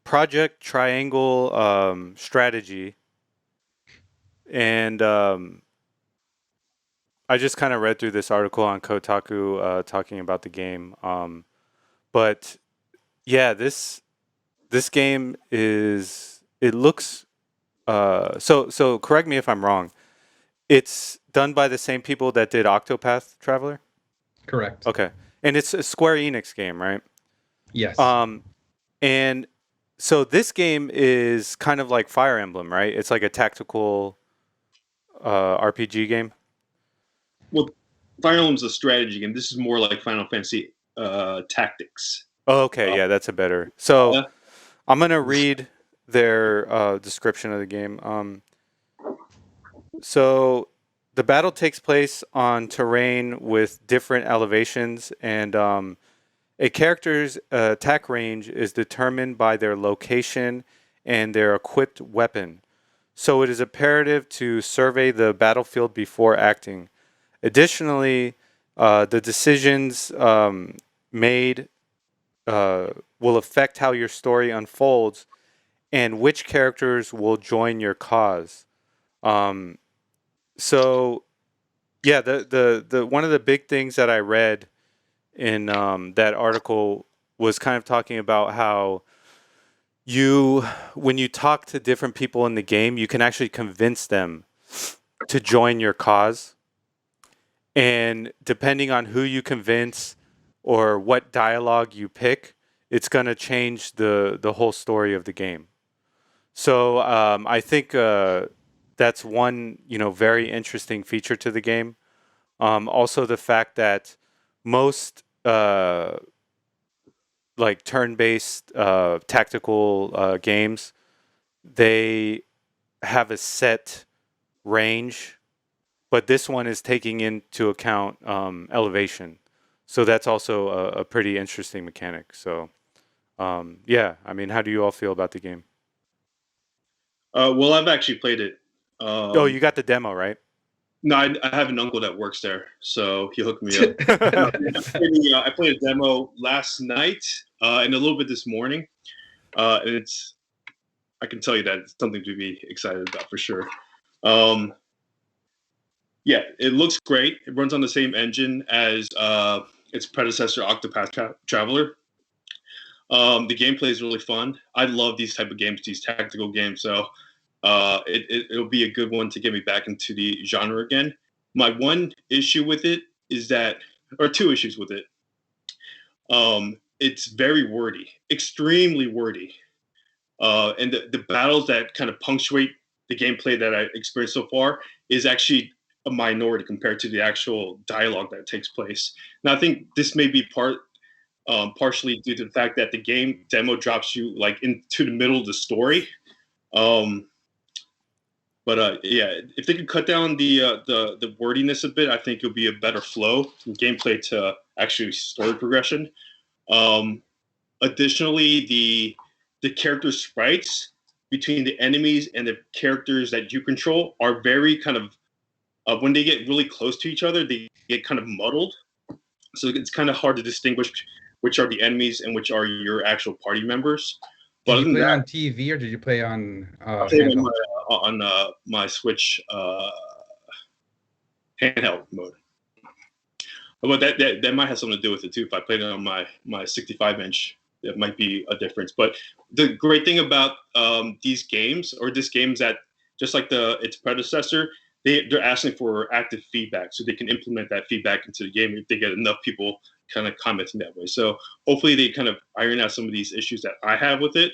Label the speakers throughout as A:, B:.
A: Project Triangle strategy, and I just kind of read through this article on Kotaku talking about the game. But yeah, this game is it looks so correct me if I'm wrong. It's done by the same people that did Octopath Traveler.
B: Correct.
A: Okay, and it's a Square Enix game, right?
B: Yes.
A: Um, and so this game is kind of like Fire Emblem, right? It's like a tactical RPG game.
C: Well, Fire Emblem's a strategy game. This is more like Final Fantasy Tactics.
A: Oh, okay,
C: Uh,
A: yeah, that's a better. So
C: yeah.
A: I'm gonna read their description of the game. So the battle takes place on terrain with different elevations, and a character's attack range is determined by their location and their equipped weapon. So it is imperative to survey the battlefield before acting. Additionally, the decisions made will affect how your story unfolds and which characters will join your cause. Um, so yeah, the one of the big things that I read in that article was kind of talking about how you, when you talk to different people in the game, you can actually convince them to join your cause. And depending on who you convince or what dialogue you pick, it's going to change the whole story of the game. So I think that's one very interesting feature to the game. Also, the fact that most like turn-based tactical games, they have a set range, but this one is taking into account elevation. So that's also a pretty interesting mechanic. So yeah, I mean, how do you all feel about the game?
C: Well, I've actually played it.
A: Oh, you got the demo, right?
C: No, I have an uncle that works there, so he hooked me up. No, I played a demo last night and a little bit this morning, and it's I can tell you that it's something to be excited about for sure. Um, yeah, it looks great. It runs on the same engine as its predecessor, Octopath Traveler. The gameplay is really fun. I love these type of games, these tactical games. So it'll be a good one to get me back into the genre again. My one issue with it is that, or two issues with it. It's very wordy, extremely wordy, and the battles that kind of punctuate the gameplay that I experienced so far is actually a minority compared to the actual dialogue that takes place. Now, I think this may be partially due to the fact that the game demo drops you like into the middle of the story. Um, but yeah, if they could cut down the wordiness a bit, I think it'll be a better flow from gameplay to actually story progression. Um, Additionally, the character sprites between the enemies and the characters that you control are very kind of when they get really close to each other, they get kind of muddled. So it's kind of hard to distinguish which are the enemies and which are your actual party members. But
B: Did
C: other
B: you
C: than
B: play
C: that,
B: on TV or did you play on
C: I played
B: handheld?
C: on my Switch handheld mode. But that might have something to do with it too. If I played it on my 65 inch, it might be a difference. But the great thing about these games, or this game, is that just like its predecessor, they're asking for active feedback, so they can implement that feedback into the game if they get enough people kind of commenting that way. So hopefully they kind of iron out some of these issues that I have with it.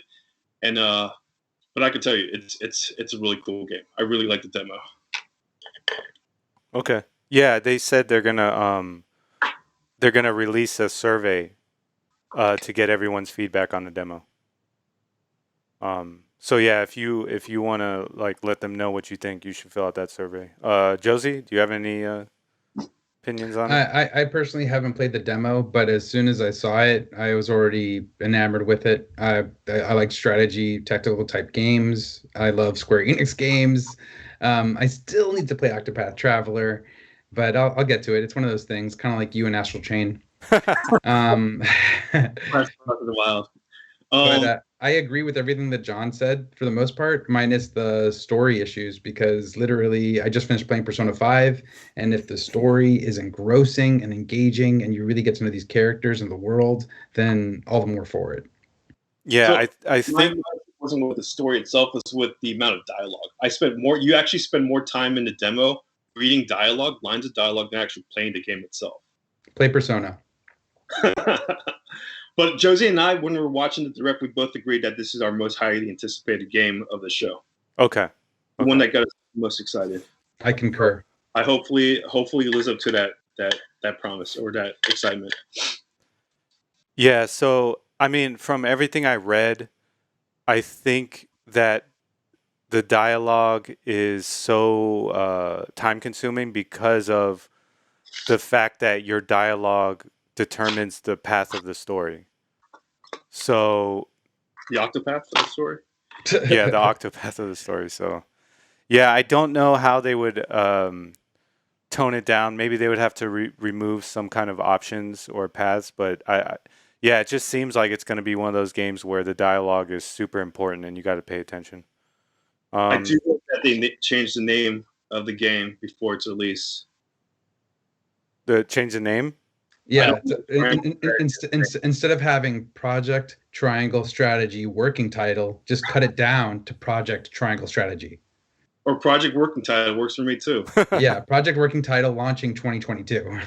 C: And but I can tell you, it's a really cool game. I really like the demo.
A: Okay. Yeah, they said they're gonna release a survey to get everyone's feedback on the demo. So yeah, if you want to like let them know what you think, you should fill out that survey. Josie, do you have any opinions on it?
B: I personally haven't played the demo, but as soon as I saw it, I was already enamored with it. I like strategy, tactical type games. I love Square Enix games. I still need to play Octopath Traveler, but I'll get to it. It's one of those things, kind of like you and Astral Chain. Um,
C: Breath of the Wild.
B: But I agree with everything that John said for the most part, minus the story issues, because literally I just finished playing Persona 5, and if the story is engrossing and engaging and you really get to know these characters and the world, then all the more for it.
A: Yeah,
C: So
A: I
C: my
A: think
C: wasn't with the story itself, was with the amount of dialogue. You actually spend more time in the demo reading dialogue, lines of dialogue, than actually playing the game itself.
B: Play Persona.
C: But Josie and I, when we were watching the direct, we both agreed that this is our most highly anticipated game of the show.
A: okay.
C: The one that got us most excited.
B: I concur.
C: I hopefully lives up to that promise or that excitement.
A: Yeah, so I mean, from everything I read, I think that the dialogue is so time consuming because of the fact that your dialogue determines the path of the story. So
C: The Octopath of the story.
A: yeah, the octopath of the story. So yeah, I don't know how they would tone it down. Maybe they would have to remove some kind of options or paths. But yeah, it just seems like it's going to be one of those games where the dialogue is super important and you got to pay attention.
C: I do hope that they change the name of the game before its release.
A: Change the name?
B: Yeah, instead of having Project Triangle Strategy working title, just cut it down to Project Triangle Strategy.
C: Or Project Working Title works for me too.
B: Yeah, Project Working Title launching 2022.